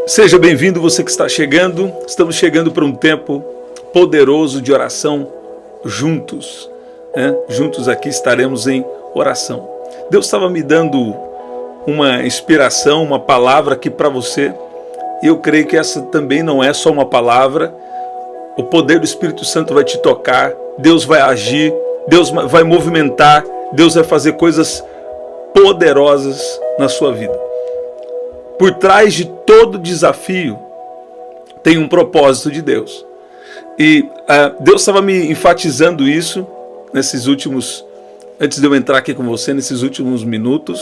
Seja bem-vindo você que está chegando. Estamos chegando para um tempo poderoso de oração juntos, né? Juntos aqui estaremos em oração. Deus estava me dando uma inspiração, uma palavra aqui para você. E eu creio que essa também não é só uma palavra. O poder do Espírito Santo vai te tocar, Deus vai agir, Deus vai movimentar, Deus vai fazer coisas poderosas na sua vida. Por trás de todo desafio tem um propósito de Deus. E Deus estava me enfatizando isso nesses últimos, antes de eu entrar aqui com você, nesses últimos minutos.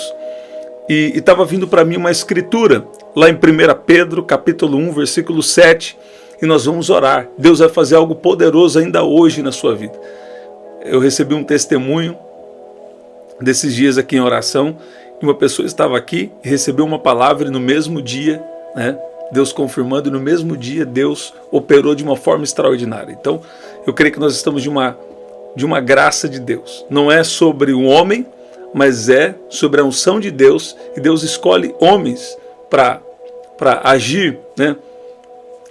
E estava vindo para mim uma escritura, lá em 1 Pedro, capítulo 1, versículo 7. E nós vamos orar. Deus vai fazer algo poderoso ainda hoje na sua vida. Eu recebi um testemunho desses dias aqui em oração. E uma pessoa estava aqui e recebeu uma palavra e no mesmo dia, né, Deus confirmando, e no mesmo dia Deus operou de uma forma extraordinária. Então, eu creio que nós estamos de uma graça de Deus. Não é sobre um homem, mas é sobre a unção de Deus. E Deus escolhe homens para agir, né?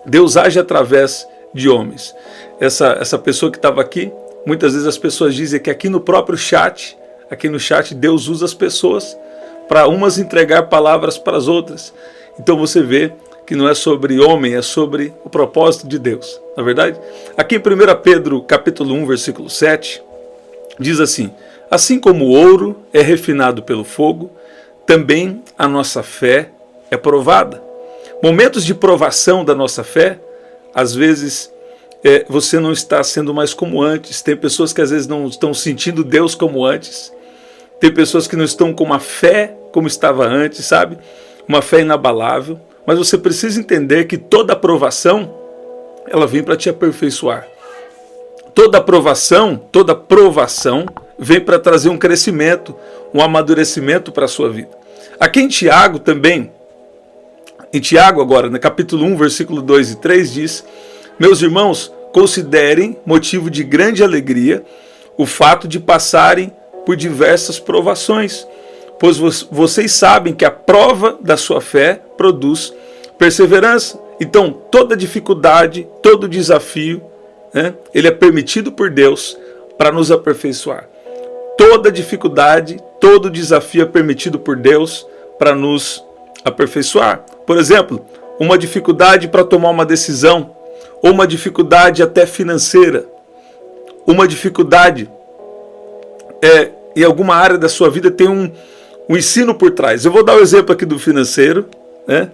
Deus age através de homens. Essa pessoa que estava aqui, muitas vezes as pessoas dizem que aqui no próprio chat, aqui no chat, Deus usa as pessoas para umas entregar palavras para as outras. Então você vê que não é sobre homem, é sobre o propósito de Deus. Na verdade, aqui em 1 Pedro, capítulo 1, versículo 7, diz assim: assim como o ouro é refinado pelo fogo, também a nossa fé é provada. Momentos de provação da nossa fé, às vezes você não está sendo mais como antes. Tem pessoas que às vezes não estão sentindo Deus como antes. Tem pessoas que não estão com uma fé como estava antes, sabe? Uma fé inabalável. Mas você precisa entender que toda aprovação, ela vem para te aperfeiçoar. Toda aprovação vem para trazer um crescimento, um amadurecimento para a sua vida. Aqui em Tiago também, em Tiago agora, no capítulo 1, versículo 2 e 3, diz: meus irmãos, considerem motivo de grande alegria o fato de passarem por diversas provações, pois vocês sabem que a prova da sua fé produz perseverança. Então, toda dificuldade, todo desafio, né, ele é permitido por Deus para nos aperfeiçoar. Toda dificuldade, todo desafio é permitido por Deus para nos aperfeiçoar. Por exemplo, uma dificuldade para tomar uma decisão, ou uma dificuldade até financeira, uma dificuldade em alguma área da sua vida tem um ensino por trás. Eu vou dar o exemplo aqui do financeiro, né?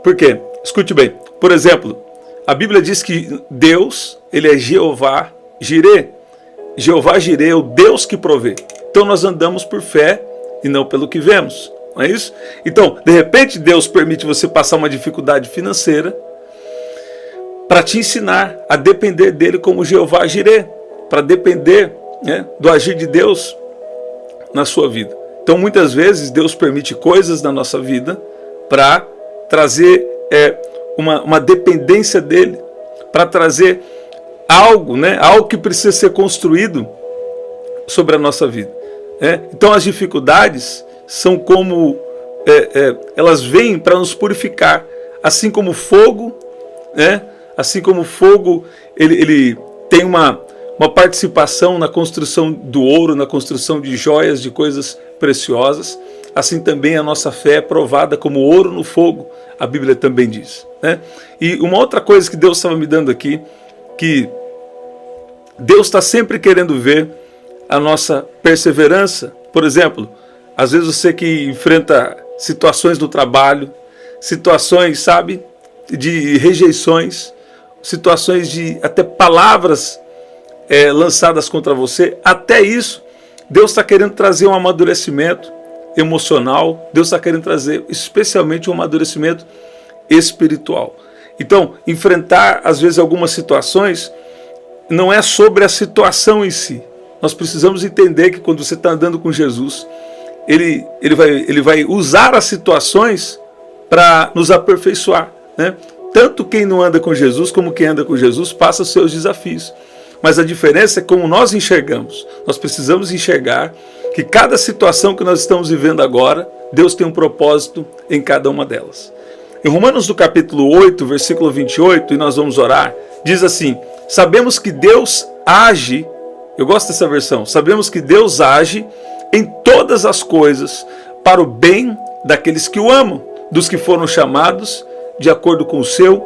Por quê? Escute bem. Por exemplo, a Bíblia diz que Deus, ele é Jeová Jirê. Jeová Jirê é o Deus que provê. Então nós andamos por fé e não pelo que vemos. Não é isso? Então, de repente, Deus permite você passar uma dificuldade financeira para te ensinar a depender dele como Jeová Jirê, para depender, né, do agir de Deus na sua vida. Então, muitas vezes, Deus permite coisas na nossa vida para trazer uma dependência dele, para trazer algo, né, algo que precisa ser construído sobre a nossa vida. Então, as dificuldades são como, elas vêm para nos purificar, assim como o fogo, né? Assim como o fogo, ele tem uma participação na construção do ouro, na construção de joias, de coisas preciosas, assim também a nossa fé é provada como ouro no fogo, a Bíblia também diz, né? E uma outra coisa que Deus estava me dando aqui, que Deus está sempre querendo ver a nossa perseverança. Por exemplo, às vezes você que enfrenta situações no trabalho, situações, sabe, de rejeições, situações de até palavras lançadas contra você, até isso, Deus está querendo trazer um amadurecimento emocional, Deus está querendo trazer especialmente um amadurecimento espiritual. Então, enfrentar às vezes algumas situações não é sobre a situação em si. Nós precisamos entender que quando você está andando com Jesus, ele vai usar as situações para nos aperfeiçoar, né? Tanto quem não anda com Jesus como quem anda com Jesus passa os seus desafios. Mas a diferença é como nós enxergamos. Nós precisamos enxergar que cada situação que nós estamos vivendo agora, Deus tem um propósito em cada uma delas. Em Romanos do capítulo 8, versículo 28, e nós vamos orar, diz assim: sabemos que Deus age, eu gosto dessa versão, sabemos que Deus age em todas as coisas para o bem daqueles que o amam, dos que foram chamados de acordo com o seu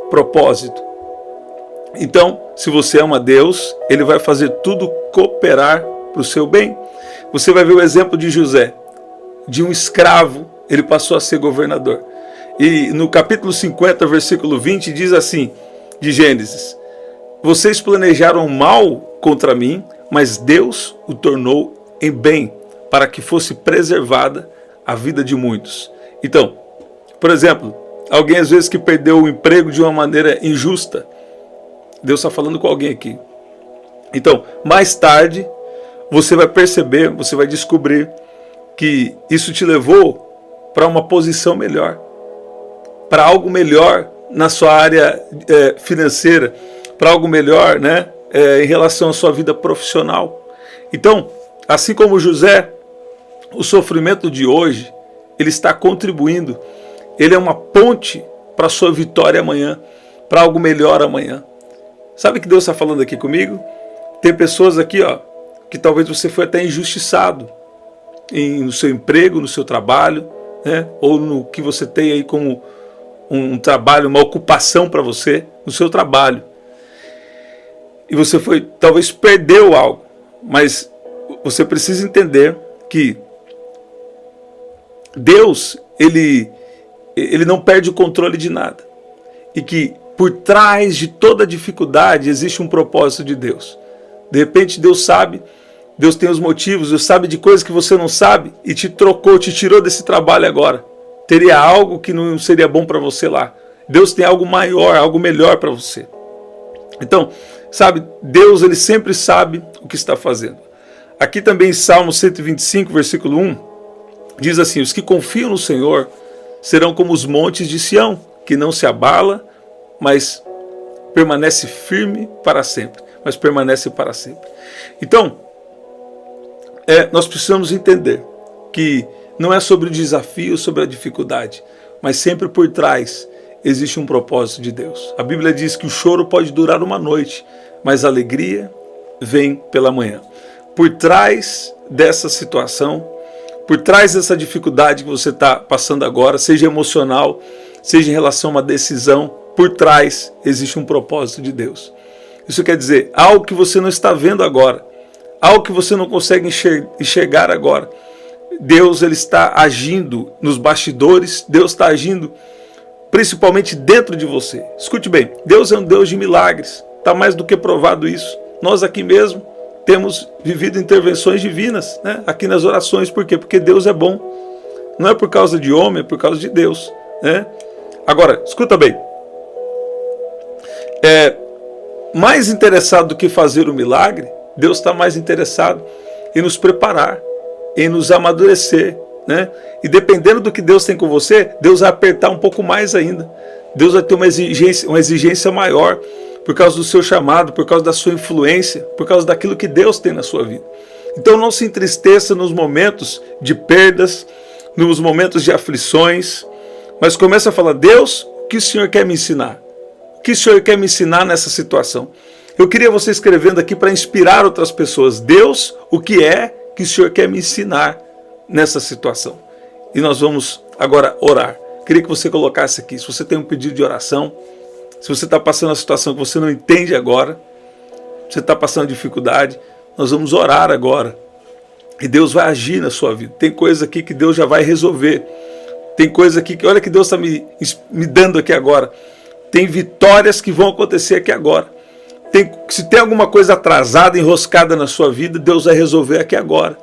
propósito. Então, se você ama Deus, Ele vai fazer tudo cooperar para o seu bem. Você vai ver o exemplo de José, de um escravo, ele passou a ser governador. E no capítulo 50, versículo 20, diz assim, de Gênesis: vocês planejaram mal contra mim, mas Deus o tornou em bem, para que fosse preservada a vida de muitos. Então, por exemplo, alguém às vezes que perdeu o emprego de uma maneira injusta, Deus está falando com alguém aqui. Então, mais tarde, você vai perceber, você vai descobrir que isso te levou para uma posição melhor, para algo melhor na sua área financeira, para algo melhor, né, em relação à sua vida profissional. Então, assim como José, o sofrimento de hoje, ele está contribuindo, ele é uma ponte para a sua vitória amanhã, para algo melhor amanhã. Sabe o que Deus está falando aqui comigo? Tem pessoas aqui, ó, que talvez você foi até injustiçado no seu emprego, no seu trabalho, né? Ou no que você tem aí como um trabalho, uma ocupação para você, no seu trabalho. E você talvez perdeu algo, mas você precisa entender que Deus, ele não perde o controle de nada. E que por trás de toda dificuldade existe um propósito de Deus. De repente Deus sabe, Deus tem os motivos, Deus sabe de coisas que você não sabe e te trocou, te tirou desse trabalho agora. Teria algo que não seria bom para você lá. Deus tem algo maior, algo melhor para você. Então, sabe, Deus ele sempre sabe o que está fazendo. Aqui também em Salmo 125, versículo 1, diz assim: os que confiam no Senhor serão como os montes de Sião, que não se abala, mas permanece firme para sempre. Mas permanece para sempre. Então, nós precisamos entender que não é sobre o desafio, sobre a dificuldade, mas sempre por trás existe um propósito de Deus. A Bíblia diz que o choro pode durar uma noite, mas a alegria vem pela manhã. Por trás dessa situação, por trás dessa dificuldade que você está passando agora, seja emocional, seja em relação a uma decisão, por trás existe um propósito de Deus. Isso quer dizer, algo que você não está vendo agora, algo que você não consegue enxergar agora. Deus ele está agindo nos bastidores, Deus está agindo principalmente dentro de você. Escute bem, Deus é um Deus de milagres, está mais do que provado isso. Nós aqui mesmo temos vivido intervenções divinas, né? Aqui nas orações. Por quê? Porque Deus é bom. Não é por causa de homem, é por causa de Deus, né? Agora, escuta bem. Mais interessado do que fazer o milagre, Deus está mais interessado em nos preparar, em nos amadurecer, né? E dependendo do que Deus tem com você, Deus vai apertar um pouco mais ainda. Deus vai ter uma exigência maior por causa do seu chamado, por causa da sua influência, por causa daquilo que Deus tem na sua vida. Então não se entristeça nos momentos de perdas, nos momentos de aflições, mas comece a falar: Deus, o que o Senhor quer me ensinar? O que o Senhor quer me ensinar nessa situação? Eu queria você escrevendo aqui para inspirar outras pessoas. Deus, o que é que o Senhor quer me ensinar nessa situação? E nós vamos agora orar. Queria que você colocasse aqui, se você tem um pedido de oração, se você está passando uma situação que você não entende agora, você está passando dificuldade, nós vamos orar agora. E Deus vai agir na sua vida. Tem coisa aqui que Deus já vai resolver. Tem coisa aqui que, olha que Deus está me dando aqui agora. Tem vitórias que vão acontecer aqui agora. Se tem alguma coisa atrasada, enroscada na sua vida, Deus vai resolver aqui agora.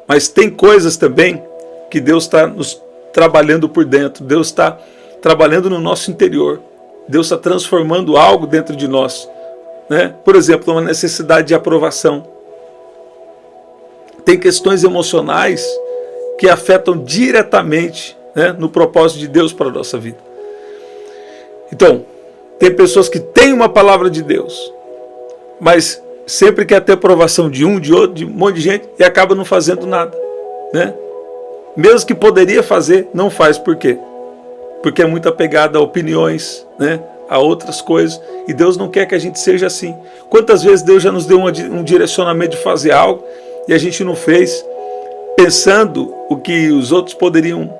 Mas tem coisas também que Deus está nos trabalhando por dentro. Deus está trabalhando no nosso interior. Deus está transformando algo dentro de nós, né? Por exemplo, uma necessidade de aprovação. Tem questões emocionais que afetam diretamente, né, no propósito de Deus para a nossa vida. Então, tem pessoas que têm uma palavra de Deus, mas sempre quer ter aprovação de um, de outro, de um monte de gente, e acaba não fazendo nada, né? Mesmo que poderia fazer, não faz. Por quê? porque é muito apegada a opiniões, né, a outras coisas, e Deus não quer que a gente seja assim. Quantas vezes Deus já nos deu um direcionamento de fazer algo e a gente não fez, pensando o que os outros poderiam,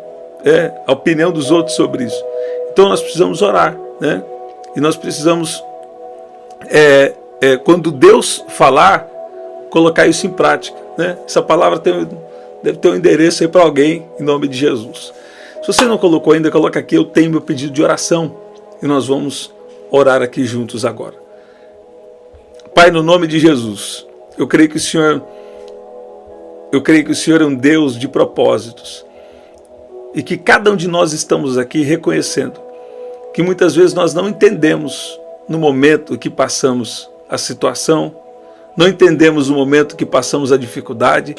a opinião dos outros sobre isso. Então nós precisamos orar, né? E nós precisamos, quando Deus falar, colocar isso em prática, né? Essa palavra deve ter um endereço aí para alguém, em nome de Jesus. Se você não colocou ainda, coloca aqui, eu tenho meu pedido de oração, e nós vamos orar aqui juntos agora. Pai, no nome de Jesus, eu creio que o Senhor é um Deus de propósitos, e que cada um de nós estamos aqui reconhecendo que muitas vezes nós não entendemos no momento que passamos a situação, não entendemos no momento que passamos a dificuldade,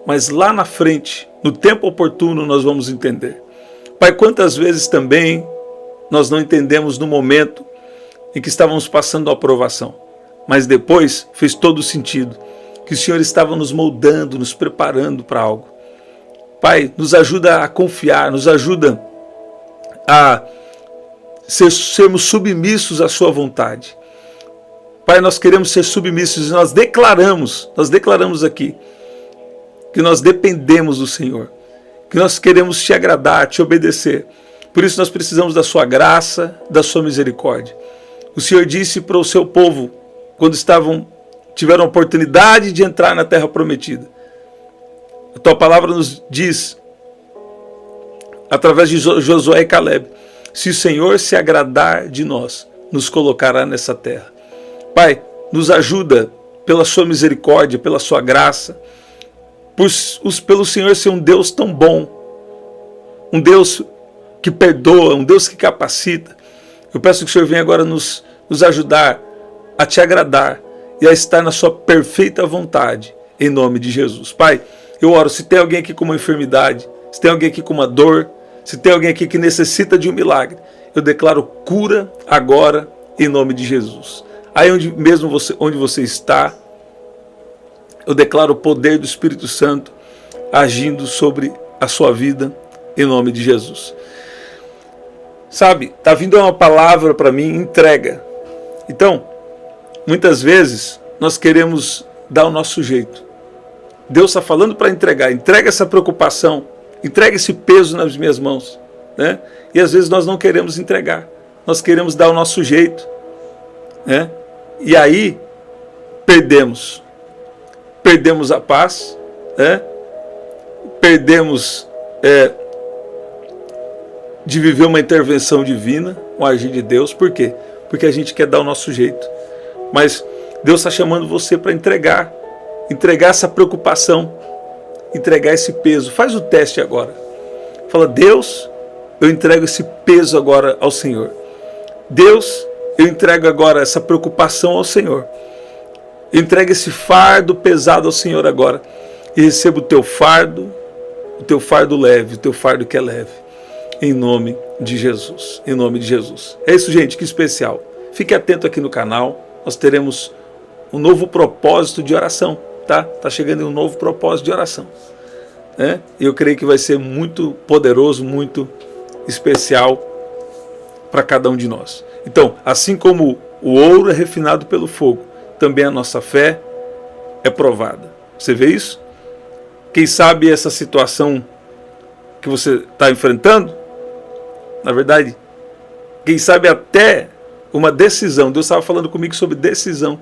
mas lá na frente, no tempo oportuno, nós vamos entender. Pai, quantas vezes também nós não entendemos no momento em que estávamos passando a aprovação, mas depois fez todo sentido, que o Senhor estava nos moldando, nos preparando para algo. Pai, nos ajuda a confiar, nos ajuda a sermos submissos à sua vontade. Pai, nós queremos ser submissos e nós declaramos aqui que nós dependemos do Senhor, que nós queremos te agradar, te obedecer. Por isso nós precisamos da sua graça, da sua misericórdia. O Senhor disse para o seu povo, quando tiveram a oportunidade de entrar na terra prometida. A tua palavra nos diz, através de Josué e Caleb, se o Senhor se agradar de nós, nos colocará nessa terra. Pai, nos ajuda pela sua misericórdia, pela sua graça, pelo Senhor ser um Deus tão bom, um Deus que perdoa, um Deus que capacita. Eu peço que o Senhor venha agora nos ajudar a te agradar e a estar na sua perfeita vontade, em nome de Jesus. Pai, eu oro, se tem alguém aqui com uma enfermidade, se tem alguém aqui com uma dor, se tem alguém aqui que necessita de um milagre, eu declaro cura agora, em nome de Jesus. Aí onde você está, eu declaro o poder do Espírito Santo agindo sobre a sua vida, em nome de Jesus. Sabe, está vindo uma palavra para mim, entrega. Então, muitas vezes nós queremos dar o nosso jeito. Deus está falando para entregar. Entrega essa preocupação, entrega esse peso nas minhas mãos, né? E às vezes nós não queremos entregar. Nós queremos dar o nosso jeito, né? E aí perdemos a paz, né? Perdemos de viver uma intervenção divina, um agir de Deus. Por quê? Porque a gente quer dar o nosso jeito. Mas Deus está chamando você para entregar essa preocupação, entregar esse peso. Faz o teste agora. Fala, Deus, eu entrego esse peso agora ao Senhor. Deus, eu entrego agora essa preocupação ao Senhor. Eu entrego esse fardo pesado ao Senhor agora. E recebo o teu fardo leve, o teu fardo que é leve. Em nome de Jesus. Em nome de Jesus. É isso, gente, que especial. Fique atento aqui no canal. Nós teremos um novo propósito de oração. Tá chegando um novo propósito de oração. Eu creio que vai ser muito poderoso, muito especial para cada um de nós. Então, assim como o ouro é refinado pelo fogo, também a nossa fé é provada. Você vê isso? Quem sabe essa situação que você está enfrentando, na verdade, quem sabe até uma decisão. Deus estava falando comigo sobre decisão.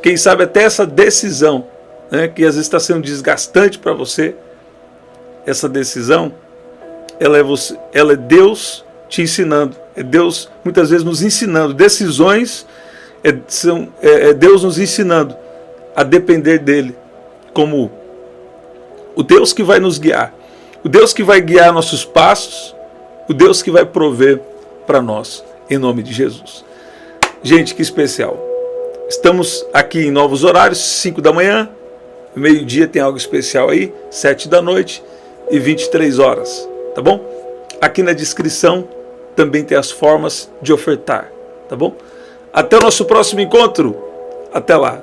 Quem sabe até essa decisão, né, que às vezes está sendo desgastante para você, essa decisão, ela é Deus te ensinando. É Deus muitas vezes nos ensinando. Decisões é Deus nos ensinando a depender dele, como o Deus que vai nos guiar, o Deus que vai guiar nossos passos, o Deus que vai prover para nós, em nome de Jesus. Gente, que especial. Estamos aqui em novos horários, 5 da manhã, meio-dia tem algo especial aí, 7 da noite e 23 horas, tá bom? Aqui na descrição também tem as formas de ofertar, tá bom? Até o nosso próximo encontro, até lá.